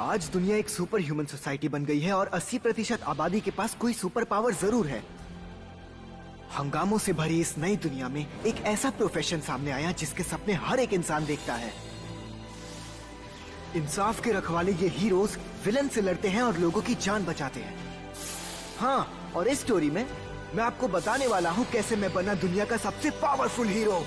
आज दुनिया एक सुपर ह्यूमन सोसाइटी बन गई है और 80% आबादी के पास कोई सुपर पावर जरूर है। हंगामों से भरी इस नई दुनिया में एक ऐसा प्रोफेशन सामने आया जिसके सपने हर एक इंसान देखता है। इंसाफ के रखवाले ये हीरोज विलन से लड़ते हैं और लोगों की जान बचाते हैं। हाँ, और इस स्टोरी में मैं आपको बताने वाला हूँ कैसे मैं बना दुनिया का सबसे powerful hero.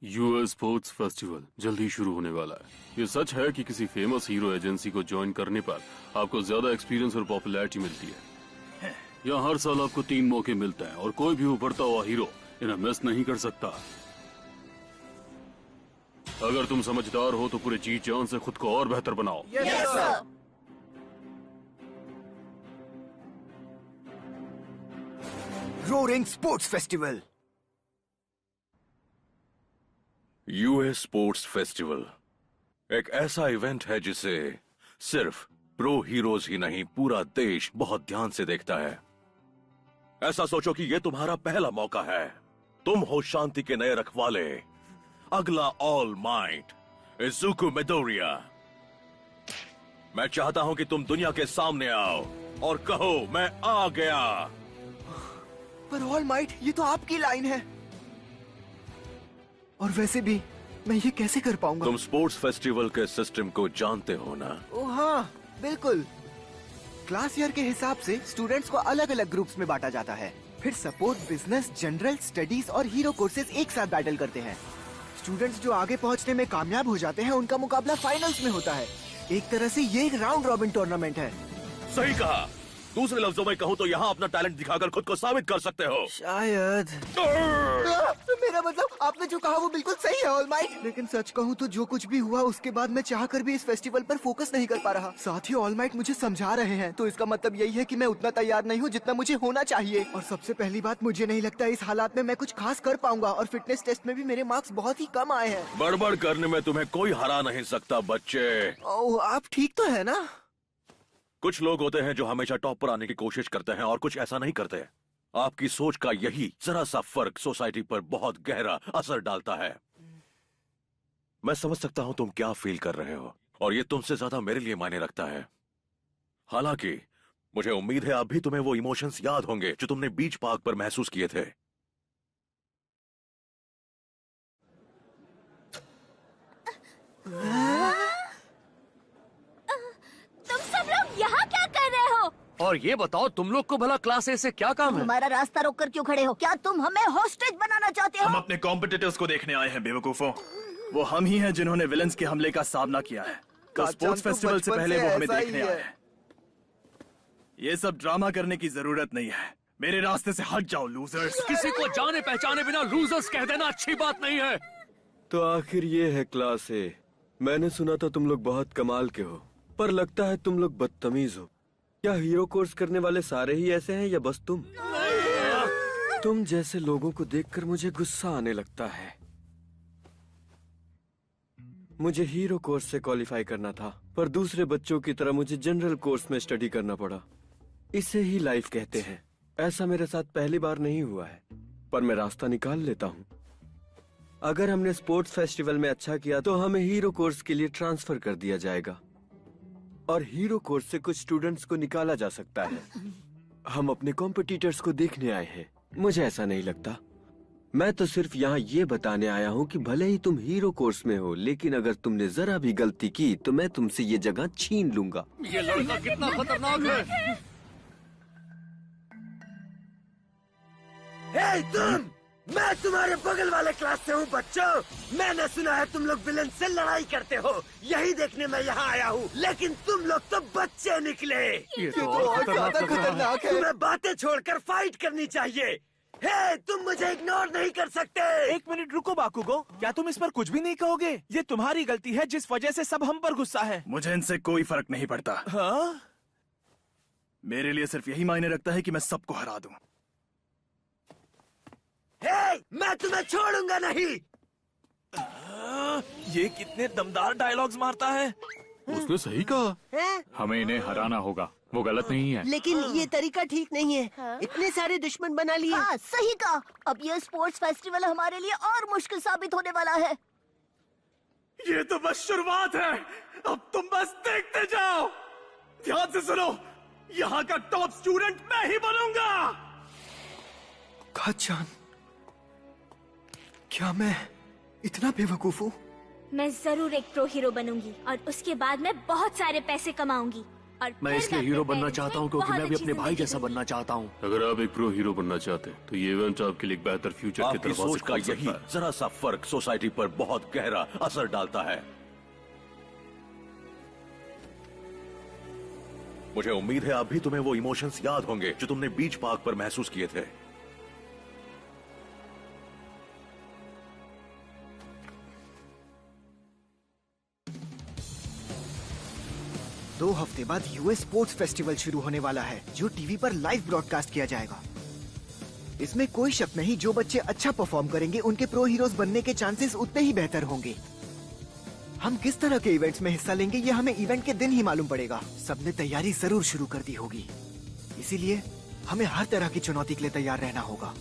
US sports festival जल्दी शुरू होने वाला है। ये सच है कि किसी फेमस हीरो एजेंसी को ज्वाइन करने पर आपको ज्यादा एक्सपीरियंस और पॉपुलैरिटी मिलती है। यहाँ हर साल आपको 3 मौके मिलते हैं और कोई भी उभरता हुआ हीरो इन्हें मिस नहीं कर सकता। अगर तुम समझदार हो तो पूरे जी जान से खुद को और बेहतर बनाओ। Roaring sports festival. US sports festival एक ऐसा इवेंट है जिसे सिर्फ प्रो हीरोज ही नहीं पूरा देश बहुत ध्यान से देखता है। ऐसा सोचो कि ये तुम्हारा पहला मौका है। तुम हो शांति के नए रखवाले, अगला ऑल माइट इज़ुकु मिडोरिया। मैं चाहता हूं कि तुम दुनिया के सामने आओ और कहो मैं आ गया। पर ऑल माइट, ये तो आपकी लाइन है। और वैसे भी मैं ये कैसे कर पाऊंगा? तुम स्पोर्ट्स फेस्टिवल के सिस्टम को जानते हो ना? ओ हाँ, बिल्कुल। क्लास ईयर के हिसाब से स्टूडेंट्स को अलग अलग ग्रुप्स में बांटा जाता है। फिर सपोर्ट, बिजनेस, जनरल स्टडीज और हीरो कोर्सेज एक साथ बैटल करते हैं। स्टूडेंट्स जो आगे पहुंचने में कामयाब हो जाते हैं उनका मुकाबला फाइनल्स में होता है। एक तरह से ये एक राउंड रॉबिन टूर्नामेंट है। सही कहा। दूसरे लफ्जों में कहूँ तो यहाँ अपना टैलेंट दिखाकर खुद को साबित कर सकते हो। शायद। मेरा मतलब आपने जो कहा वो बिल्कुल सही है ऑल माइट। लेकिन सच कहूँ तो जो कुछ भी हुआ उसके बाद मैं चाहकर भी इस फेस्टिवल पर फोकस नहीं कर पा रहा। साथ ही ऑल माइट मुझे समझा रहे हैं तो इसका मतलब यही है कि मैं उतना तैयार नहीं हूँ जितना मुझे होना चाहिए। और सबसे पहली बात, मुझे नहीं लगता इस हालात में मैं कुछ खास कर पाऊंगा। और फिटनेस टेस्ट में भी मेरे मार्क्स बहुत ही कम आए हैं। बड़बड़ करने में तुम्हें कोई हरा नहीं सकता बच्चे। ओह, आप ठीक तो है ना? कुछ लोग होते हैं जो हमेशा टॉप पर आने की कोशिश करते हैं और कुछ ऐसा नहीं करते। आपकी सोच का यही जरा सा फर्क सोसाइटी पर बहुत गहरा असर डालता है। मैं समझ सकता हूं तुम क्या फील कर रहे हो और ये तुमसे ज्यादा मेरे लिए मायने रखता है। हालांकि मुझे उम्मीद है अब भी तुम्हें वो इमोशंस याद होंगे जो तुमने बीच पार्क पर महसूस किए थे। तुम सब लोग यहाँ क्या कर रहे हो? और ये बताओ, तुम लोग को भला क्लास ए से क्या काम है? हमारा रास्ता रोककर क्यों खड़े हो? क्या तुम हमें हॉस्टेज बनाना चाहते हो? हम अपने कॉम्पिटिटर्स को देखने आए हैं बेवकूफों। वो हम ही हैं जिन्होंने विलन्स के हमले का सामना किया है। तो स्पोर्ट्स फेस्टिवल से पहले वो हमें देखने आए हैं। ये सब ड्रामा करने की जरूरत नहीं है। मेरे रास्ते से हट जाओ लूजर्स। किसी को जाने पहचाने बिना लूजर्स कह देना अच्छी बात नहीं है। तो आखिर ये है क्लास ए। मैंने सुना था तुम लोग बहुत कमाल के हो, पर लगता है तुम लोग बदतमीज हो। क्या हीरो कोर्स करने वाले सारे ही ऐसे हैं या बस तुम? तुम जैसे लोगों को देखकर मुझे गुस्सा आने लगता है। मुझे हीरो कोर्स से क्वालिफाई करना था, पर दूसरे बच्चों की तरह मुझे जनरल कोर्स में स्टडी करना पड़ा। इसे ही लाइफ कहते हैं। ऐसा मेरे साथ पहली बार नहीं हुआ है, पर मैं रास्ता निकाल लेता हूँ। अगर हमने स्पोर्ट्स फेस्टिवल में अच्छा किया तो हमें हीरो कोर्स के लिए ट्रांसफर कर दिया जाएगा और हीरो कोर्स से कुछ स्टूडेंट्स को निकाला जा सकता है। हम अपने कॉम्पिटिटर्स को देखने आए हैं। मुझे ऐसा नहीं लगता। मैं तो सिर्फ यहाँ ये बताने आया हूँ कि भले ही तुम हीरो कोर्स में हो, लेकिन अगर तुमने जरा भी गलती की तो मैं तुमसे ये जगह छीन लूंगा। ये लड़का कितना खतरनाक है। हे तुम! मैं तुम्हारे बगल वाले क्लास से हूँ बच्चों। मैंने सुना है तुम लोग विलन से लड़ाई करते हो, यही देखने मैं यहाँ आया हूँ। लेकिन तुम लोग तो बच्चे निकले। ये तो और ज्यादा खतरनाक है। तुम्हें बातें छोड़कर फाइट करनी चाहिए। हे, तुम मुझे इग्नोर नहीं कर सकते। एक मिनट रुको बाकुगो, क्या तुम इस पर कुछ भी नहीं कहोगे? ये तुम्हारी गलती है जिस वजह से सब हम पर गुस्सा है। मुझे इनसे कोई फर्क नहीं पड़ता। हाँ? मेरे लिए सिर्फ यही मायने रखता है कि मैं सबको हरा दूं। हे, मैं तुम्हें छोड़ूंगा नहीं। ये कितने दमदार डायलॉग्स मारता है। उसने सही कहा। हमें इन्हें हराना होगा, वो गलत नहीं है। लेकिन ये तरीका ठीक नहीं है। इतने सारे दुश्मन बना लिए। हाँ सही कहा। अब ये स्पोर्ट्स फेस्टिवल हमारे लिए और मुश्किल साबित होने वाला है। ये तो बस शुरुआत है, अब तुम बस देखते जाओ। ध्यान से सुनो, यहाँ का टॉप स्टूडेंट मैं ही बनूंगा। काचान, क्या मैं इतना बेवकूफ हूँ? मैं जरूर एक प्रो हीरो बनूंगी और उसके बाद मैं बहुत सारे पैसे कमाऊंगी और मैं फिर इसलिए अपने हीरो बनना पेरेंट्स चाहता को हूँ क्योंकि बहुत मैं भी अच्छी अपने भाई जिंदगी जैसा दूंगी। बनना चाहता हूँ। अगर आप एक प्रो हीरो बनना चाहते हैं तो ये इवेंट आपके लिए एक बेहतर फ्यूचर के आपकी दरवाजे सोच का खोल यही सकता है। जरा सा फर्क सोसाइटी पर बहुत गहरा असर डालता है। मुझे उम्मीद है अब भी तुम्हें वो इमोशंस याद होंगे जो तुमने बीच पार्क पर महसूस किए थे। 2 हफ्ते बाद यूएस स्पोर्ट्स फेस्टिवल शुरू होने वाला है, जो टीवी पर लाइव ब्रॉडकास्ट किया जाएगा। इसमें कोई शक नहीं, जो बच्चे अच्छा परफॉर्म करेंगे उनके प्रो हीरोज बनने के चांसेस उतने ही बेहतर होंगे। हम किस तरह के इवेंट्स में हिस्सा लेंगे ये हमें इवेंट के दिन ही मालूम पड़ेगा। सबने तैयारी जरूर शुरू कर दी होगी, इसीलिए हमें हर तरह की चुनौती के लिए तैयार रहना होगा।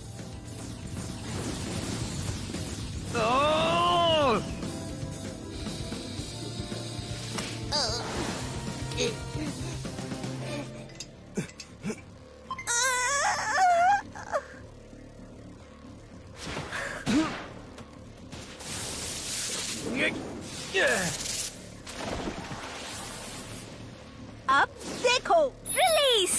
अब देखो, रिलीज।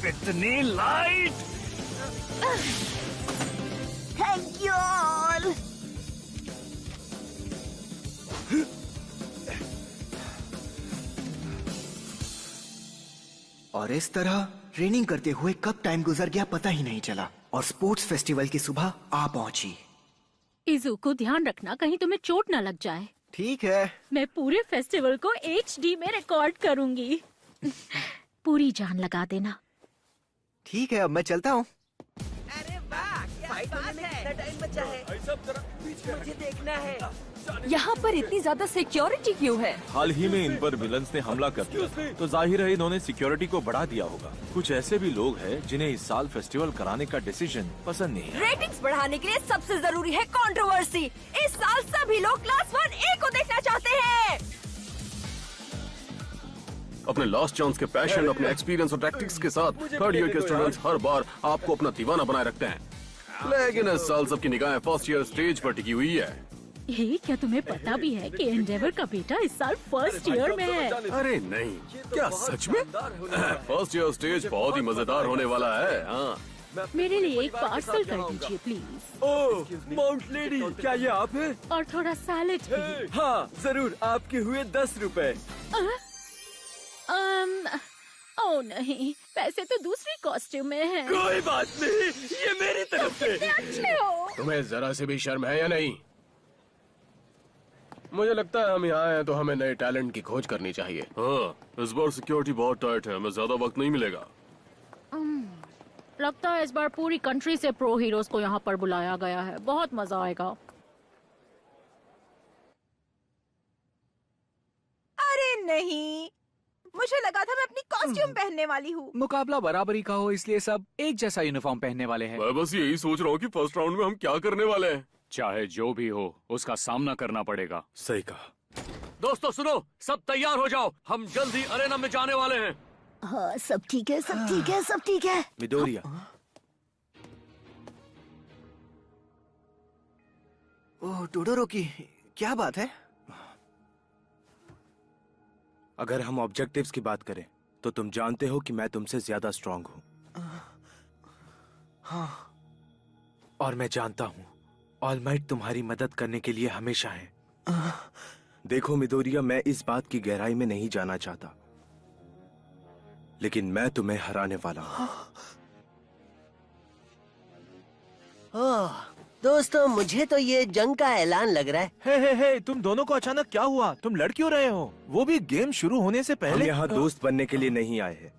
इतनी लाइट। Thank you all. और इस तरह ट्रेनिंग करते हुए कब टाइम गुजर गया पता ही नहीं चला, और स्पोर्ट्स फेस्टिवल की सुबह आ पहुंची। इज़ुको, ध्यान रखना कहीं तुम्हें चोट न लग जाए। ठीक है। मैं पूरे फेस्टिवल को HD में रिकॉर्ड करूंगी। पूरी जान लगा देना। ठीक है, अब मैं चलता हूँ। अरे वाह, फाइट होने में कितना टाइम बचा है? मुझे देखना है। यहाँ पर इतनी ज्यादा सिक्योरिटी क्यों है? हाल ही में इन पर विलन्स ने हमला कर दिया, तो जाहिर है इन्होंने सिक्योरिटी को बढ़ा दिया होगा। कुछ ऐसे भी लोग हैं जिन्हें इस साल फेस्टिवल कराने का डिसीजन पसंद नहीं है। रेटिंग्स बढ़ाने के लिए सबसे जरूरी है कंट्रोवर्सी। इस साल सभी लोग क्लास 1A को देखना चाहते हैं। अपने लास्ट चांस के पैशन, अपने एक्सपीरियंस और टैक्टिक्स के साथ थर्ड ईयर के स्टूडेंट्स हर बार आपको अपना दीवाना बनाए रखते हैं, लेकिन इस साल सबकी निगाहें फर्स्ट ईयर स्टेज पर टिकी हुई है। ये क्या तुम्हें पता भी है कि एंडेवर का बेटा इस साल फर्स्ट ईयर में है? अरे नहीं, क्या सच में? फर्स्ट ईयर स्टेज बहुत ही मजेदार होने वाला है। हाँ, मेरे लिए एक पार्सल कर दीजिए प्लीज। ओह माउंट लेडी, क्या ये आप हैं? और थोड़ा सैलेड भी। हाँ जरूर, आपके हुए 10 रुपए। ओ नहीं, पैसे तो दूसरी कॉस्ट्यूम में हैं। कोई बात नहीं, ये मेरी तरफ से। कितने अच्छे हो। तुम्हें जरा से भी शर्म है या नहीं? मुझे लगता है हम यहाँ हैं तो हमें नए टैलेंट की खोज करनी चाहिए। हाँ, इस बार सिक्योरिटी बहुत टाइट है, हमें ज्यादा वक्त नहीं मिलेगा। लगता है इस बार पूरी कंट्री से प्रो हीरोज को यहाँ पर बुलाया गया है। बहुत मजा आएगा। अरे नहीं, मुझे लगा था मैं अपनी कॉस्ट्यूम पहनने वाली हूँ। मुकाबला बराबरी का हो इसलिए सब एक जैसा यूनिफॉर्म पहनने वाले हैं। मैं बस यही सोच रहा हूँ कि फर्स्ट राउंड में हम क्या करने वाले हैं। चाहे जो भी हो, उसका सामना करना पड़ेगा। सही कहा। दोस्तों सुनो, सब तैयार हो जाओ, हम जल्दी अरेना में जाने वाले हैं। हाँ सब ठीक है, सब ठीक है, सब ठीक है। मिडोरिया, ओह टोडोरोकी, क्या बात है? अगर हम ऑब्जेक्टिव्स की बात करें तो तुम जानते हो कि मैं तुमसे ज्यादा स्ट्रांग हूं। हाँ। और मैं जानता हूं ऑल माइट तुम्हारी मदद करने के लिए हमेशा है। देखो मिडोरिया, मैं इस बात की गहराई में नहीं जाना चाहता, लेकिन मैं तुम्हें हराने वाला हूं। दोस्तों, मुझे तो ये जंग का ऐलान लग रहा है। हे, तुम दोनों को अचानक क्या हुआ? तुम लड़ क्यों रहे हो? वो भी गेम शुरू होने से हम पहले। यहाँ दोस्त बनने के लिए नहीं आए हैं।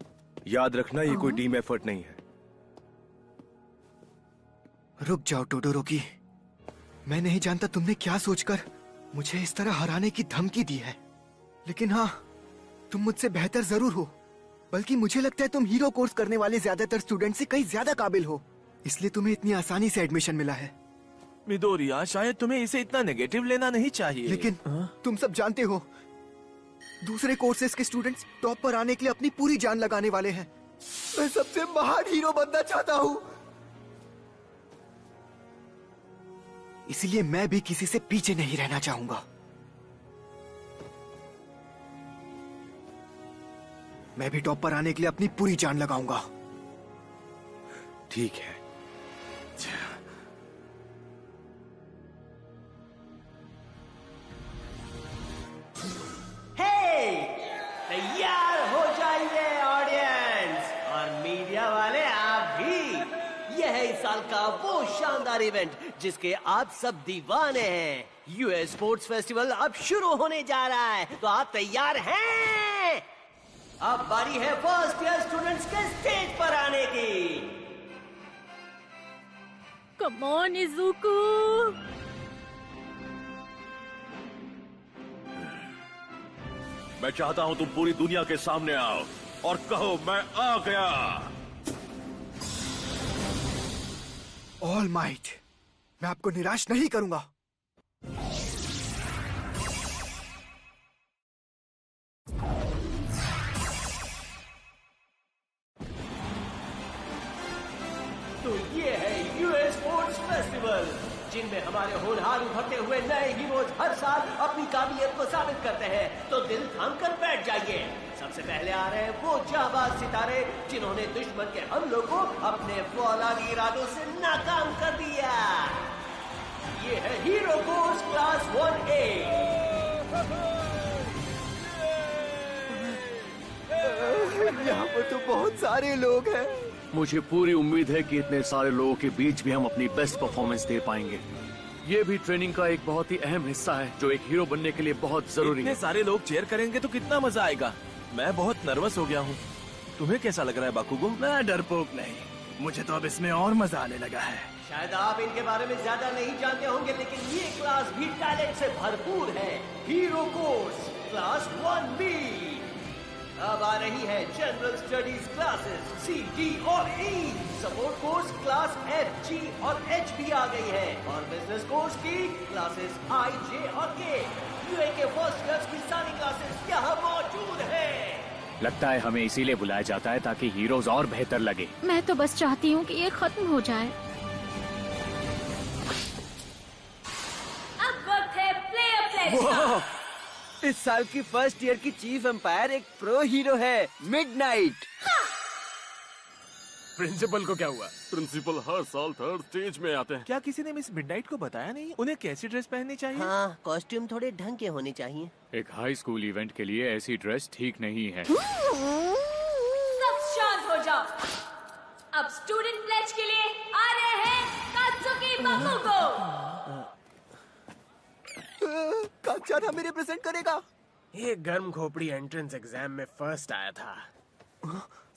याद रखना, ये कोई टीम एफर्ट नहीं है। रुक जाओ टोडोरोकी, मैं नहीं जानता तुमने क्या सोचकर मुझे इस तरह हराने की धमकी दी है, लेकिन हाँ, तुम मुझसे बेहतर जरूर हो। बल्कि मुझे लगता है तुम हीरो कोर्स करने वाले ज्यादातर स्टूडेंट से कहीं ज्यादा काबिल हो, इसलिए तुम्हें इतनी आसानी से एडमिशन मिला है। मिडोरिया, शायद तुम्हें इसे इतना नेगेटिव लेना नहीं चाहिए। लेकिन तुम सब जानते हो, दूसरे कोर्सेज के स्टूडेंट्स टॉप पर आने के लिए अपनी पूरी जान लगाने वाले हैं। मैं सबसे महान हीरो बनना चाहता हूँ, इसलिए मैं भी किसी से पीछे नहीं रहना चाहूंगा। मैं भी टॉप पर आने के लिए अपनी पूरी जान लगाऊंगा। ठीक है। तैयार हो जाइए ऑडियंस और मीडिया वाले आप भी। यह है इस साल का वो शानदार इवेंट जिसके आप सब दीवाने हैं। यूएस स्पोर्ट्स फेस्टिवल अब शुरू होने जा रहा है, तो आप तैयार हैं? अब बारी है फर्स्ट ईयर स्टूडेंट्स के स्टेज पर आने की। कम ऑन इज़ुको। मैं चाहता हूं तुम पूरी दुनिया के सामने आओ और कहो मैं आ गया। ऑल माइट, मैं आपको निराश नहीं करूंगा। तो ये है यूएस स्पोर्ट्स फेस्टिवल, जिनमें हमारे होनहार उभरते हुए नए हीरोज हर साल अपनी काबिलियत को साबित करते हैं। तो दिल थाम कर बैठ जाइए। सबसे पहले आ रहे हैं वो जाबाज सितारे जिन्होंने दुश्मन के हमलों को अपने फौलादी इरादों से नाकाम कर दिया। ये है हीरो कोर्स क्लास 1A। यहाँ पर तो बहुत सारे लोग हैं। मुझे पूरी उम्मीद है कि इतने सारे लोगों के बीच भी हम अपनी बेस्ट परफॉर्मेंस दे पाएंगे। ये भी ट्रेनिंग का एक बहुत ही अहम हिस्सा है जो एक हीरो बनने के लिए बहुत जरूरी है। इतने सारे लोग चेयर करेंगे तो कितना मजा आएगा। मैं बहुत नर्वस हो गया हूँ। तुम्हें कैसा लग रहा है बाकुगो? मैं डरपोक नहीं, मुझे तो अब इसमें और मजा आने लगा है। शायद आप इनके बारे में ज्यादा नहीं जानते होंगे, लेकिन ये क्लास भी टैलेंट से भरपूर है। Hero course class 1B। अब आ रही है general studies classes C, D और E। Support course class F, G और H भी आ गई है, और बिजनेस कोर्स की क्लासेस I, J और K। यूए के फर्स्ट ईयर्स की सारी क्लासेस यहाँ मौजूद है। लगता है हमें इसीलिए बुलाया जाता है ताकि हीरोज और बेहतर लगे। मैं तो बस चाहती हूँ कि ये खत्म हो जाए। अब वक्त है प्लेयर प्लेस का। इस साल की फर्स्ट ईयर की चीफ एम्पायर एक प्रो हीरो है, मिडनाइट। प्रिंसिपल को क्या हुआ? प्रिंसिपल हर साल थर्ड स्टेज में आते हैं। क्या किसी ने मिस मिडनाइट को बताया नहीं उन्हें कैसी ड्रेस पहननी चाहिए? हाँ, कॉस्ट्यूम थोड़े ढंग के होने चाहिए। एक हाई स्कूल इवेंट के लिए ऐसी ड्रेस ठीक नहीं है। सब शांत हो जाओ। अब स्टूडेंट प्लेज के लिए आ रहे हैं कात्सुकी बाकुगो। काच्चा हमें रिप्रेजेंट करेगा। ये गर्म खोपड़ी एंट्रेंस एग्जाम में फर्स्ट आया था।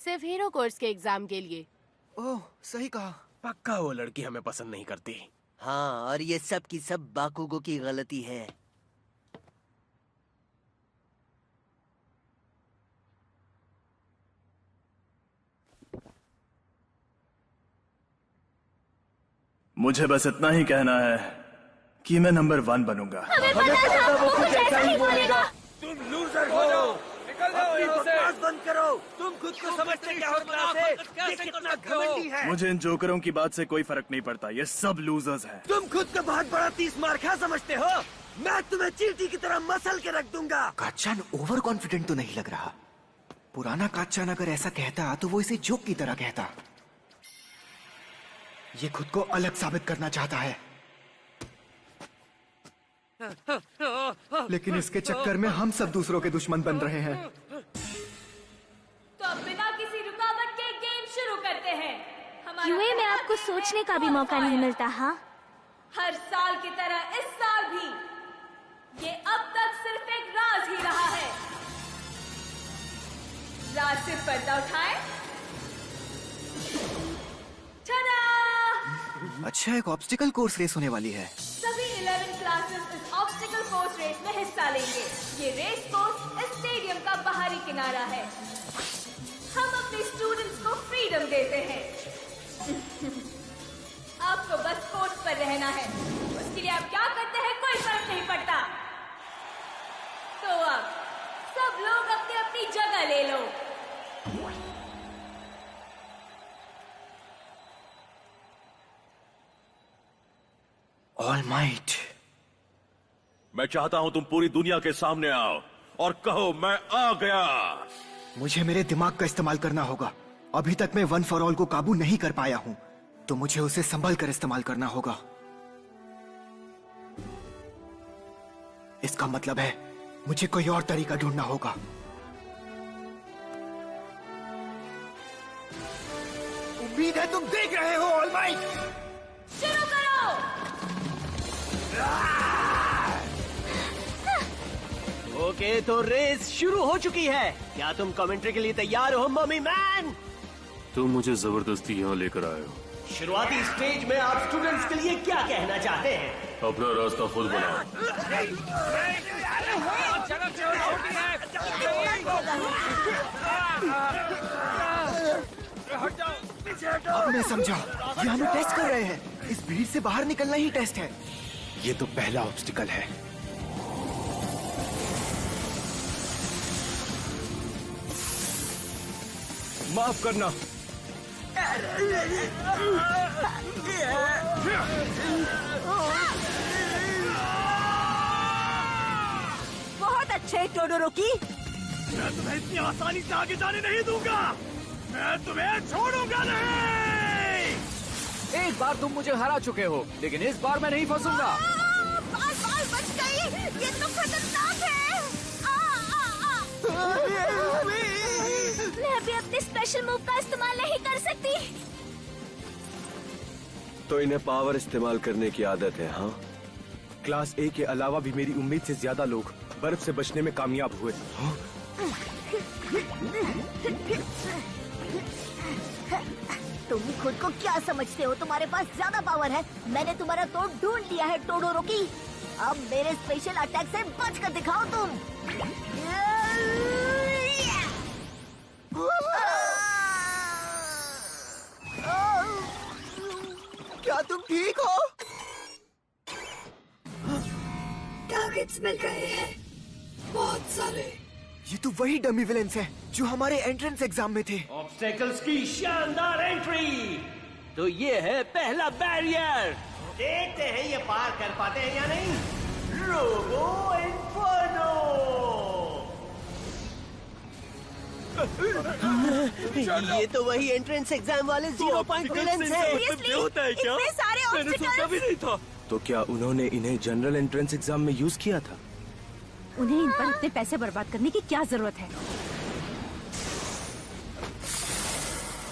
सिर्फ हीरो कोर्स के एग्जाम के लिए। ओह, सही कहा। पक्का वो लड़की हमें पसंद नहीं करती। हाँ, और ये सब की सब बाकुगो की गलती है। मुझे बस इतना ही कहना है कि मैं नंबर 1 बनूंगा। हमें पता था वो कुछ ऐसा ही बोलेगा। तुम लूजर हो। निकल जाओ यहाँ से। बकवास बंद करो। तुम खुद को समझते क्या हो क्लास है? ये कितना घमंडी है। मुझे इन जोकरों की बात से कोई फर्क नहीं पड़ता। ये सब लूजर्स हैं। तुम खुद को बहुत बड़ा 30 मार खा समझते हो। मैं तुम्हें चींटी की तरह मसल के रख दूंगा। काच्चान ओवर कॉन्फिडेंट तो नहीं लग रहा। पुराना काच्चान अगर ऐसा कहता तो वो इसे जोक की तरह कहता। ये खुद को अलग साबित करना चाहता है, लेकिन इसके चक्कर में हम सब दूसरों के दुश्मन बन रहे हैं। तो अब बिना किसी रुकावट के गेम शुरू करते हैं। यूए में आपको सोचने का भी मौका नहीं मिलता। हाँ, हर साल की तरह इस साल भी ये अब तक सिर्फ एक राज ही रहा है। राज से पर्दा उठाए। अच्छा, एक ऑब्स्टिकल कोर्स रेस होने वाली है। सभी 11 क्लासेस इस ऑब्स्टिकल कोर्स रेस में हिस्सा लेंगे। ये रेस कोर्स इस स्टेडियम का बाहरी किनारा है। हम अपने स्टूडेंट्स को फ्रीडम देते हैं। आपको बस कोर्ट पर रहना है। उसके लिए आप क्या करते हैं कोई फर्क नहीं पड़ता। तो अब सब लोग अपनी अपनी जगह ले लो। ऑल माइट, मैं चाहता हूं तुम पूरी दुनिया के सामने आओ और कहो मैं आ गया। मुझे मेरे दिमाग का इस्तेमाल करना होगा। अभी तक मैं वन फॉर ऑल को काबू नहीं कर पाया हूं, तो मुझे उसे संभल कर इस्तेमाल करना होगा। इसका मतलब है मुझे कोई और तरीका ढूंढना होगा। उम्मीद है तुम देख रहे हो ऑल माइट। शुरू करो। ओके, तो रेस शुरू हो चुकी है। क्या तुम कमेंट्री के लिए तैयार हो मम्मी मैन? तुम मुझे जबरदस्ती यहाँ लेकर आए हो। शुरुआती स्टेज में आप स्टूडेंट्स के लिए क्या कहना चाहते हैं? अपना रास्ता खुद बनाओ। अब मैं समझा, ये हमें टेस्ट कर रहे हैं। इस भीड़ से बाहर निकलना ही टेस्ट है। ये तो पहला ऑब्स्टिकल है। माफ करना। बहुत अच्छे टोडोरोकी। मैं तुम्हें इतनी आसानी से आगे जाने नहीं दूंगा। मैं तुम्हें छोड़ूंगा नहीं। एक बार तुम मुझे हरा चुके हो, लेकिन इस बार मैं नहीं फंसूंगा। बाल बच गई। ये तो खतरनाक है। मैं अभी अपने स्पेशल मूव का इस्तेमाल नहीं कर सकती। तो इन्हें पावर इस्तेमाल करने की आदत है। हाँ, क्लास ए के अलावा भी मेरी उम्मीद से ज्यादा लोग बर्फ से बचने में कामयाब हुए। तुम खुद को क्या समझते हो? तुम्हारे पास ज्यादा पावर है। मैंने तुम्हारा तोड़ ढूंढ लिया है टोडोरोकी। अब मेरे स्पेशल अटैक से बच कर दिखाओ तुम। क्या तुम ठीक हो? टारगेट्स मिल गए हैं, बहुत सारे। ये तो वही डमी विलेंस है जो हमारे एंट्रेंस एग्जाम में थे। ऑब्स्टेकल्स की शानदार एंट्री। तो ये है पहला बैरियर। देखते हैं ये पार कर पाते हैं या नहीं। Robo inferno. ये तो वही एंट्रेंस एग्जाम वाले 0 पॉइंट विलेंस है। होता है क्या? इतने सारे मैंने सोचा भी नहीं था। तो क्या उन्होंने इन्हें जनरल एंट्रेंस एग्जाम में यूज किया था? उन्हें इन पर इतने पैसे बर्बाद करने की क्या जरूरत है?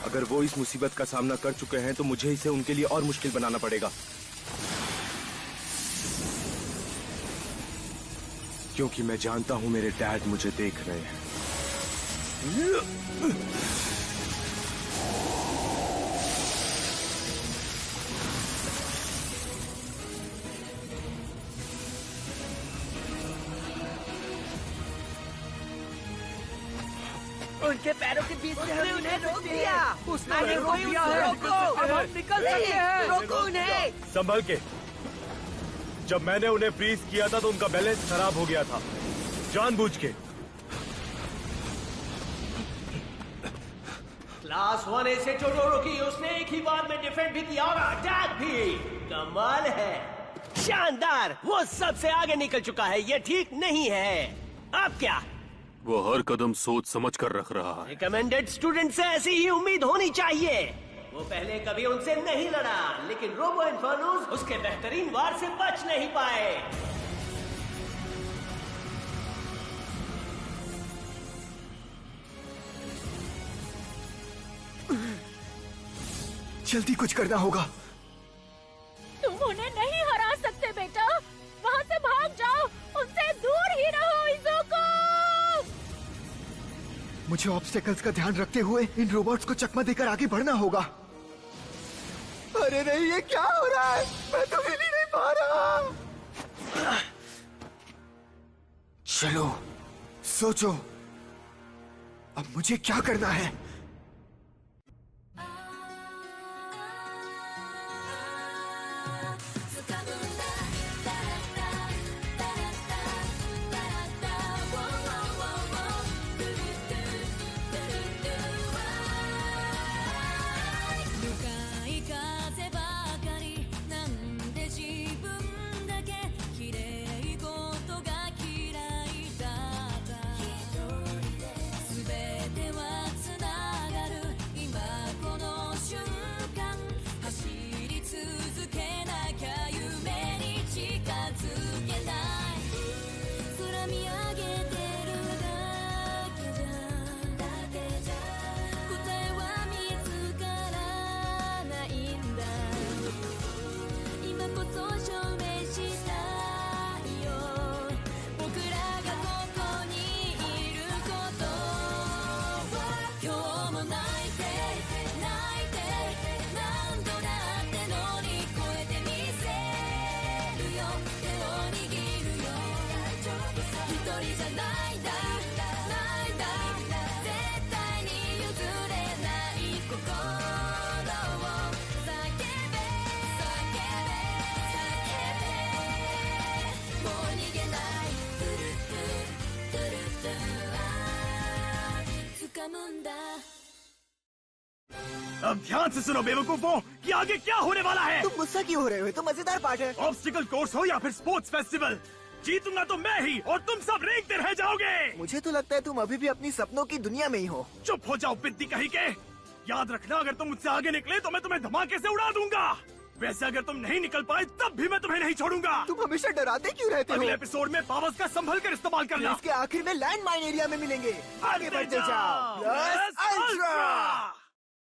अगर वो इस मुसीबत का सामना कर चुके हैं तो मुझे इसे उनके लिए और मुश्किल बनाना पड़ेगा, क्योंकि मैं जानता हूं मेरे डैड मुझे देख रहे हैं। उनके पैरों के बीच में हमने उन्हें रोक दिया। उसने रोक दिया है। अब हम निकल सकते हैं। रोको उन्हें। संभल के। जब मैंने उन्हें फ्रीज किया था तो उनका बैलेंस खराब हो गया था, जानबूझ के। क्लास 1A से टोडोरोकी, उसने एक ही बार में डिफेंड भी किया और अटैक भी। कमाल है, शानदार। वो सबसे आगे निकल चुका है, ये ठीक नहीं है। अब क्या? वो हर कदम सोच समझ कर रख रहा है। रिकमेंडेड स्टूडेंट से ऐसी ही उम्मीद होनी चाहिए। वो पहले कभी उनसे नहीं लड़ा, लेकिन रोबो इन्फर्नोस उसके बेहतरीन वार से बच नहीं पाए। जल्दी कुछ करना होगा। तुम उन्हें नहीं हरा सकते बेटा, वहाँ से भाग जाओ, उनसे दूर ही रहो इज़ोको। मुझे ऑब्स्टेकल्स का ध्यान रखते हुए इन रोबोट्स को चकमा देकर आगे बढ़ना होगा। अरे नहीं, ये क्या हो रहा है? मैं तो हिल ही नहीं पा रहा। चलो सोचो, अब मुझे क्या करना है? अब ध्यान से सुनो बेवकूफों, कि आगे क्या होने वाला है। तुम गुस्सा क्यों हो रहे हो? तो मजेदार पार्ट है। ऑब्स्टिकल कोर्स हो या फिर स्पोर्ट्स फेस्टिवल, जीतूंगा तो मैं ही और तुम सब रेंगते रह जाओगे। मुझे तो लगता है तुम अभी भी अपनी सपनों की दुनिया में ही हो। चुप हो जाओ बिद्दी कहीं के। याद रखना, अगर तुम मुझसे आगे निकले तो मैं तुम्हें धमाके से उड़ा दूंगा। वैसे अगर तुम नहीं निकल पाए तब भी मैं तुम्हें नहीं छोड़ूंगा। तुम हमेशा डराते क्यों रहते हो? अगले एपिसोड में पावर्स का संभल कर इस्तेमाल करना। इसके आखिर में लैंड माइन एरिया में मिलेंगे। आगे बढ़ते जाओ। Plus ultra.